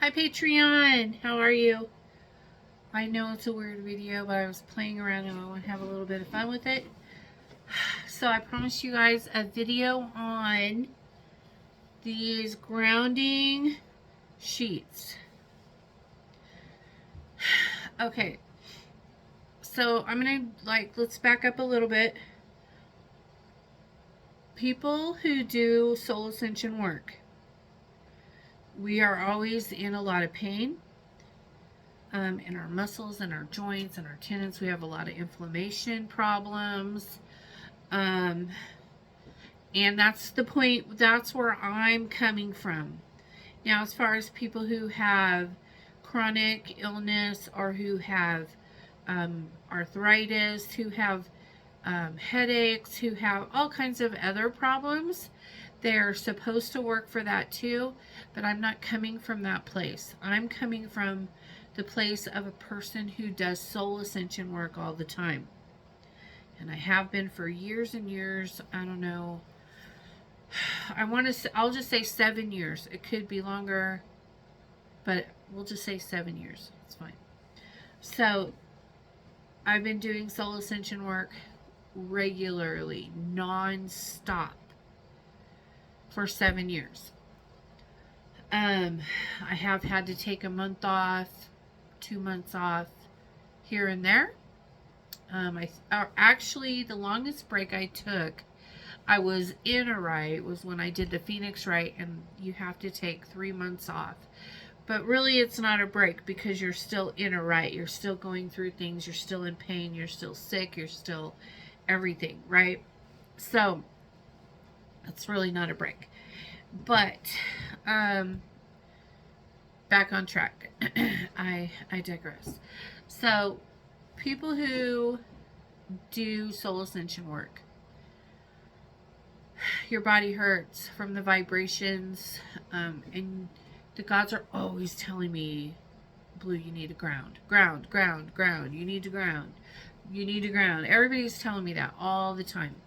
Hi Patreon, how are you? I know it's a weird video, but I was playing around and I want to have a little bit of fun with it. So I promised you guys a video on these grounding sheets. Okay, so I'm gonna let's back up a little bit. People who do soul ascension work, we are always in a lot of pain. In our muscles and our joints and our tendons, we have a lot of inflammation problems. And that's the point, that's where I'm coming from. Now, as far as people who have chronic illness or who have arthritis, who have headaches, who have all kinds of other problems, they're supposed to work for that too, but I'm not coming from that place. I'm coming from the place of a person who does soul ascension work all the time. And I have been for years and years. I don't know. I'll just say 7 years. It could be longer, but we'll just say 7 years. It's fine. So I've been doing soul ascension work regularly, non-stop, for 7 years. I have had to take a month off, 2 months off, here and there. Actually, the longest break I took, I was in a rite, was when I did the Phoenix Rite, and you have to take 3 months off. But really, it's not a break because you're still in a rite. You're still going through things. You're still in pain. You're still sick. You're still everything, right? So, it's really not a break. But, back on track. I digress. So, people who do soul ascension work, your body hurts from the vibrations, and the gods are always telling me, Blue, you need to ground. Ground, ground, ground. You need to ground. You need to ground. Everybody's telling me that all the time.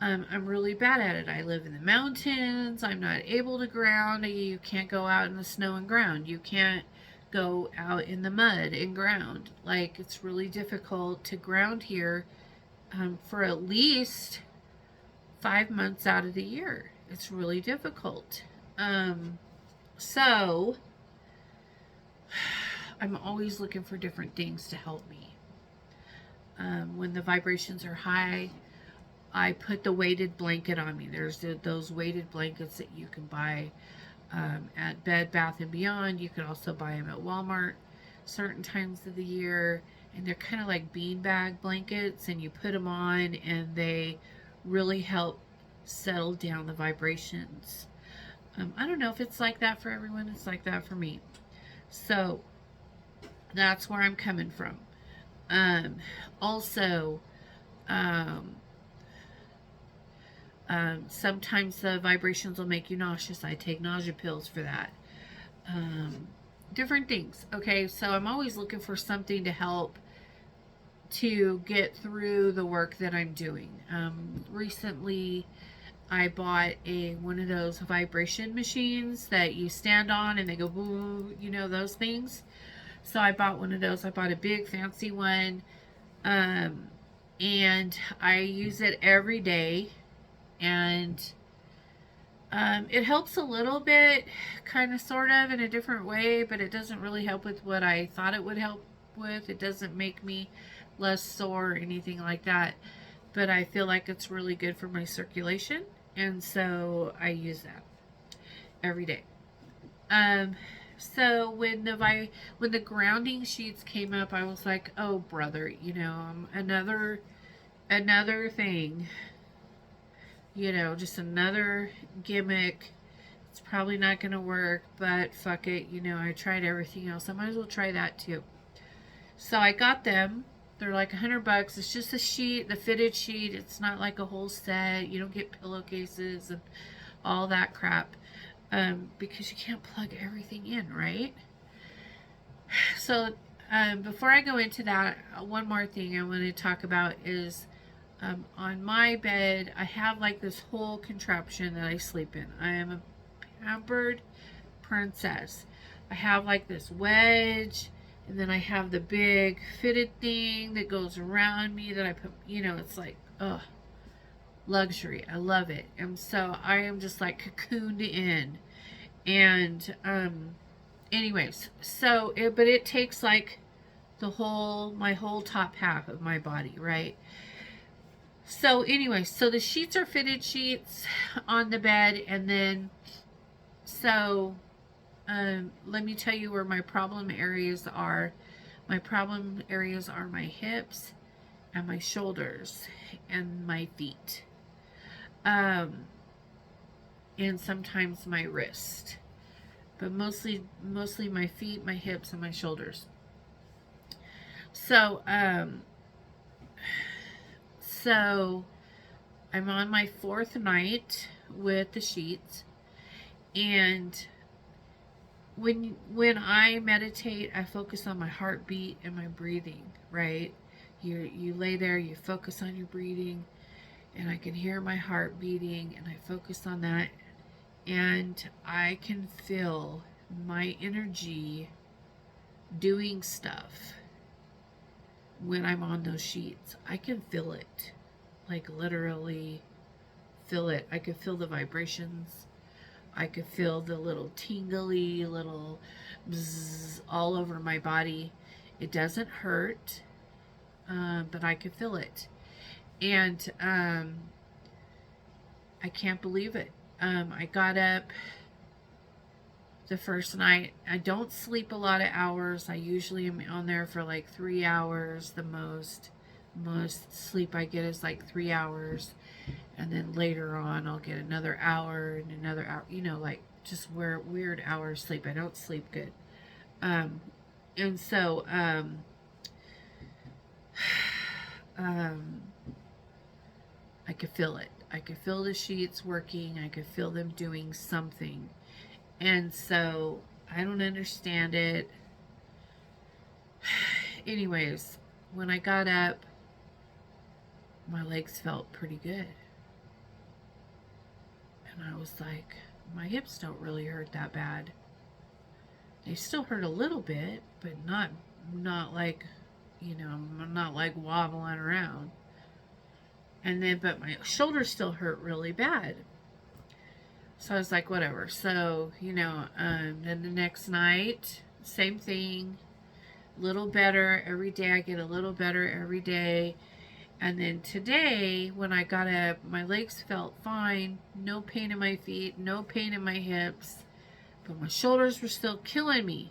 I'm really bad at it. I live in the mountains. I'm not able to ground. You can't go out in the snow and ground. You can't go out in the mud and ground. Like, it's really difficult to ground here for at least 5 months out of the year. It's really difficult. So I'm always looking for different things to help me. When the vibrations are high, I put the weighted blanket on me. There's those weighted blankets that you can buy at Bed Bath & Beyond. You can also buy them at Walmart certain times of the year. And they're kind of like beanbag blankets, and you put them on and they really help settle down the vibrations. I don't know if it's like that for everyone. It's like that for me. So that's where I'm coming from. Also, sometimes the vibrations will make you nauseous. I take nausea pills for that. Different things. Okay, so I'm always looking for something to help to get through the work that I'm doing. Recently, I bought one of those vibration machines that you stand on and they go boo, those things. So I bought one of those. I bought a big fancy one, and I use it every day, and it helps a little bit, kind of, sort of, in a different way, but it doesn't really help with what I thought it would help with. It doesn't make me less sore or anything like that, but I feel like it's really good for my circulation, and so I use that every day. So when the grounding sheets came up, I was like, oh brother, another thing, just another gimmick. It's probably not going to work, but fuck it. I tried everything else. I might as well try that too. So I got them. They're like $100. It's just a sheet, the fitted sheet. It's not like a whole set. You don't get pillowcases and all that crap, because you can't plug everything in, right? So before I go into that, one more thing I want to talk about is, on my bed, I have like this whole contraption that I sleep in. I am a pampered princess. I have like this wedge, and then I have the big fitted thing that goes around me that I put, you know, it's like, ugh, luxury. I love it. And so I am just like cocooned in. And, anyways, so, but it takes like my whole top half of my body, right? So, anyway, so the sheets are fitted sheets on the bed, and then, so, let me tell you where my problem areas are. My problem areas are my hips and my shoulders and my feet. And sometimes my wrist. But mostly my feet, my hips, and my shoulders. So, so I'm on my 4th night with the sheets, and when I meditate, I focus on my heartbeat and my breathing, right? You lay there, you focus on your breathing, and I can hear my heart beating, and I focus on that, and I can feel my energy doing stuff when I'm on those sheets. I can feel it, like literally feel it. I can feel the vibrations. I could feel the little tingly little bzzz all over my body. It doesn't hurt, but I could feel it. And I can't believe it. I got up the first night. I don't sleep a lot of hours. I usually am on there for like 3 hours the most. Most sleep I get is like 3 hours. And then later on, I'll get another hour and another hour, you know, like just weird hours sleep. I don't sleep good. And so, I could feel it. I could feel the sheets working. I could feel them doing something. And so, I don't understand it. Anyways, when I got up, my legs felt pretty good. And I was like, my hips don't really hurt that bad. They still hurt a little bit, but not like, you know, I'm not like wobbling around. And then, but my shoulders still hurt really bad. So I was like, whatever. So, you know, then the next night, same thing, little better every day. I get a little better every day. And then today, when I got up, my legs felt fine. No pain in my feet, no pain in my hips. But my shoulders were still killing me.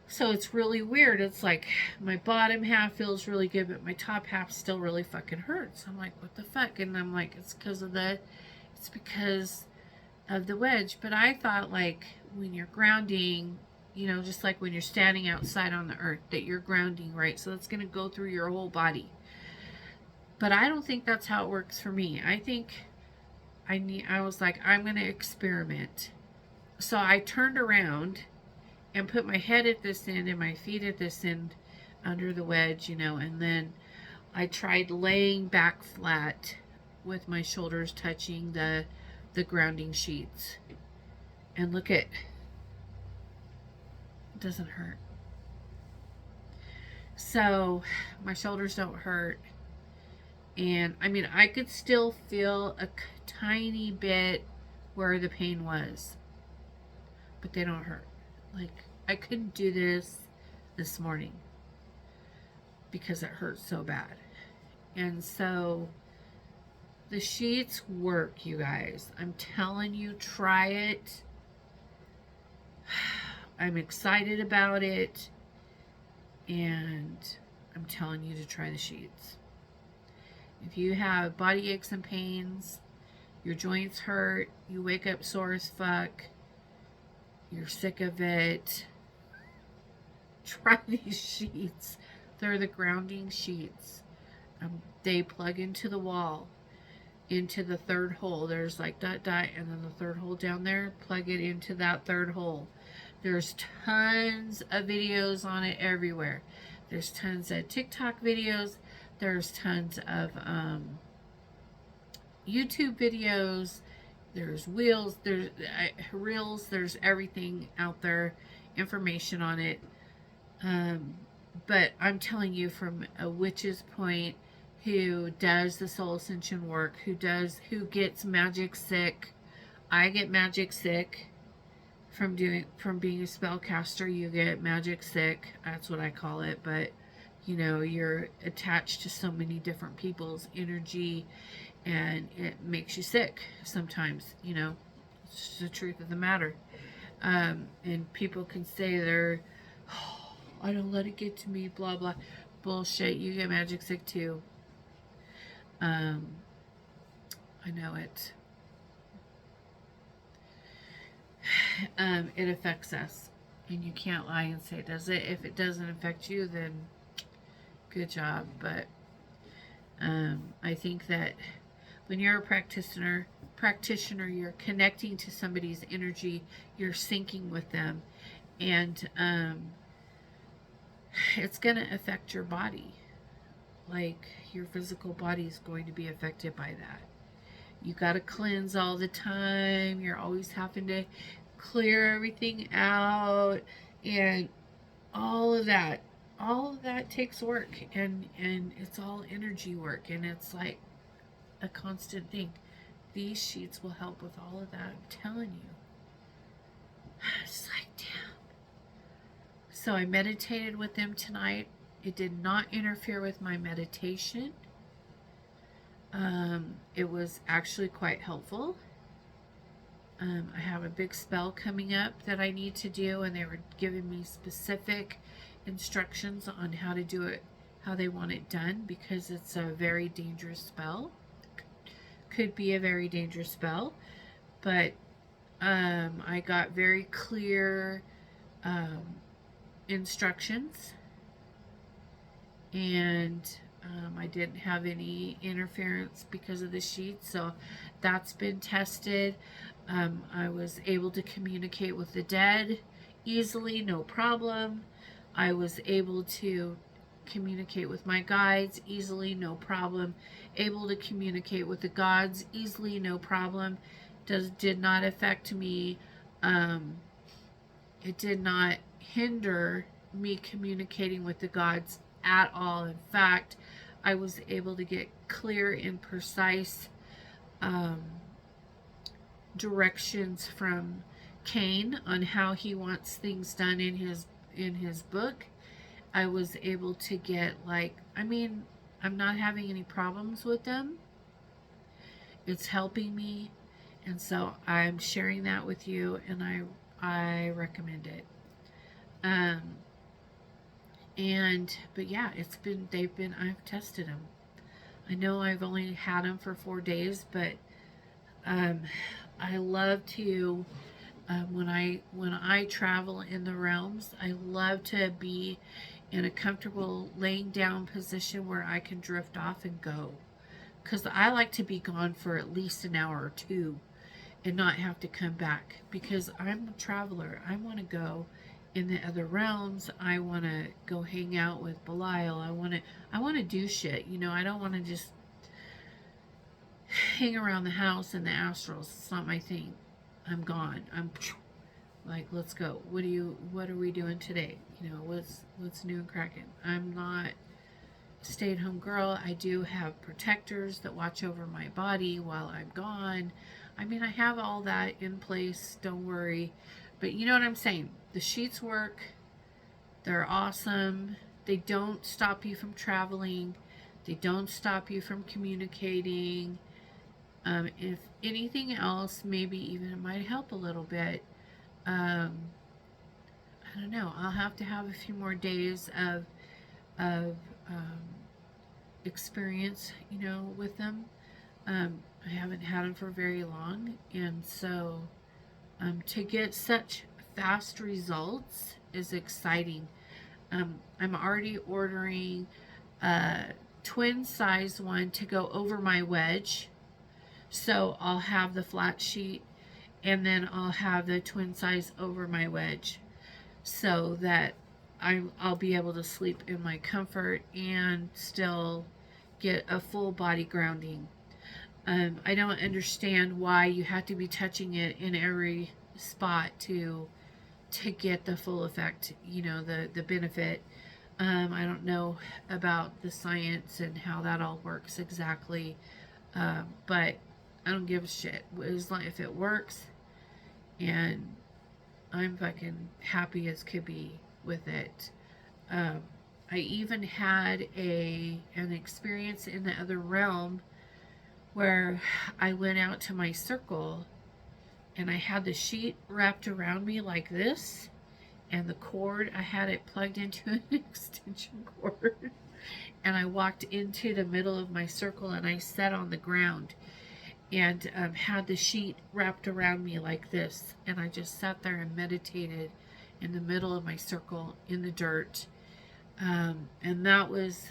So it's really weird. It's like my bottom half feels really good, but my top half still really fucking hurts. I'm like, what the fuck? And I'm like, it's because of the wedge. But I thought, like, when you're grounding, you know, just like when you're standing outside on the earth, that you're grounding, right? So it's going to go through your whole body. But I don't think that's how it works for me. I think I was like, I'm going to experiment. So I turned around and put my head at this end and my feet at this end under the wedge, you know, and then I tried laying back flat with my shoulders touching the grounding sheets. And look at, it doesn't hurt. So my shoulders don't hurt. And I mean, I could still feel a tiny bit where the pain was, but they don't hurt. Like, I couldn't do this morning because it hurt so bad. And so the sheets work, you guys. I'm telling you, try it. I'm excited about it. And I'm telling you to try the sheets. If you have body aches and pains, your joints hurt, you wake up sore as fuck, you're sick of it, try these sheets. They're the grounding sheets. They plug into the wall, into the third hole. There's like dot, and then the third hole down there, plug it into that third hole. There's tons of videos on it everywhere. There's tons of TikTok videos. There's tons of YouTube videos. there's wheels, there's reels, there's everything out there, information on it. Um, but I'm telling you from a witch's point, who does the soul ascension work, who gets magic sick. I get magic sick from being a spellcaster. You get magic sick. That's what I call it. But you're attached to so many different people's energy, and it makes you sick sometimes. It's just the truth of the matter. And people can say oh, I don't let it get to me, blah blah. Bullshit. You get magic sick too. I know it. It affects us, and you can't lie and say, does it? If it doesn't affect you, then good job. But I think that when you're a practitioner, you're connecting to somebody's energy, you're syncing with them, and it's going to affect your body. Like, your physical body is going to be affected by that. You got to cleanse all the time. You're always having to clear everything out, and all of that takes work, and it's all energy work, and it's like a constant thing. These sheets will help with all of that, I'm telling you. It's like, damn. So I meditated with them tonight. It did not interfere with my meditation. It was actually quite helpful. I have a big spell coming up that I need to do, and they were giving me specific instructions on how to do it, how they want it done, because it's a very dangerous spell. Could be a very dangerous spell, but I got very clear instructions, and I didn't have any interference because of the sheet, so that's been tested. I was able to communicate with the dead easily, no problem. I was able to communicate with my guides easily, no problem. Able to communicate with the gods easily, no problem. Did not affect me. It did not hinder me communicating with the gods at all. In fact, I was able to get clear and precise directions from Cain on how he wants things done in his book. I was able to get, I'm not having any problems with them. It's helping me, and so I'm sharing that with you, and I recommend it. But yeah, I've tested them. I know I've only had them for 4 days, but I love to, when I travel in the realms, I love to be in a comfortable laying down position where I can drift off and go. Because I like to be gone for at least an hour or two and not have to come back, because I'm a traveler. I want to go in the other realms. I want to go hang out with Belial. I want to do shit. I don't want to just hang around the house in the astrals. It's not my thing. I'm gone. I'm like, let's go. What are we doing today? What's new and cracking? I'm not a stay-at-home girl. I do have protectors that watch over my body while I'm gone. I have all that in place. Don't worry. But you know what I'm saying? The sheets work. They're awesome. They don't stop you from traveling. They don't stop you from communicating. If anything else, maybe even it might help a little bit. I don't know. I'll have to have a few more days of experience, with them. I haven't had them for very long, and so to get such fast results is exciting. I'm already ordering a twin size one to go over my wedge. So I'll have the flat sheet, and then I'll have the twin size over my wedge, so that I'll be able to sleep in my comfort and still get a full body grounding. I don't understand why you have to be touching it in every spot to get the full effect, you know, the benefit. I don't know about the science and how that all works exactly, but I don't give a shit. As long if it works, and I'm fucking happy as could be with it. Um, I even had an experience in the other realm where I went out to my circle and I had the sheet wrapped around me like this, and the cord, I had it plugged into an extension cord, and I walked into the middle of my circle and I sat on the ground and had the sheet wrapped around me like this, and I just sat there and meditated in the middle of my circle in the dirt, and that was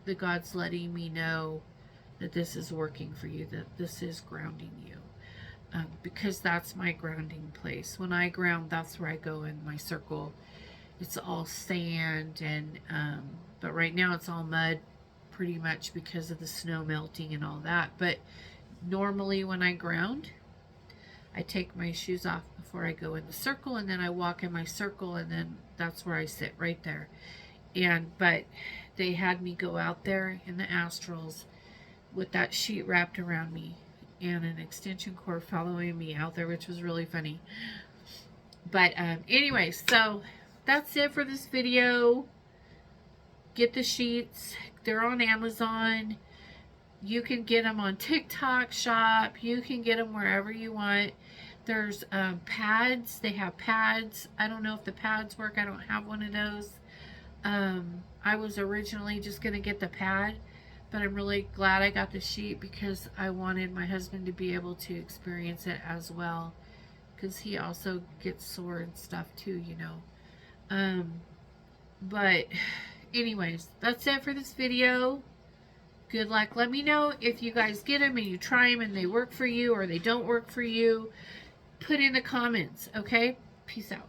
the gods letting me know that this is working for you, that this is grounding you. Because that's my grounding place. When I ground, that's where I go in my circle. It's all sand, and but right now it's all mud, pretty much because of the snow melting and all that. But normally when I ground, I take my shoes off before I go in the circle, and then I walk in my circle, and then that's where I sit right there. But they had me go out there in the astrals with that sheet wrapped around me and an extension cord following me out there, which was really funny. But anyway, so that's it for this video. Get the sheets. They're on Amazon. You can get them on TikTok Shop. You can get them wherever you want. There's pads. They have pads. I don't know if the pads work. I don't have one of those. I was originally just going to get the pad, but I'm really glad I got the sheet because I wanted my husband to be able to experience it as well, because he also gets sore and stuff too, you know. But anyways, that's it for this video. Good luck. Let me know if you guys get them and you try them and they work for you or they don't work for you. Put in the comments, okay? Peace out.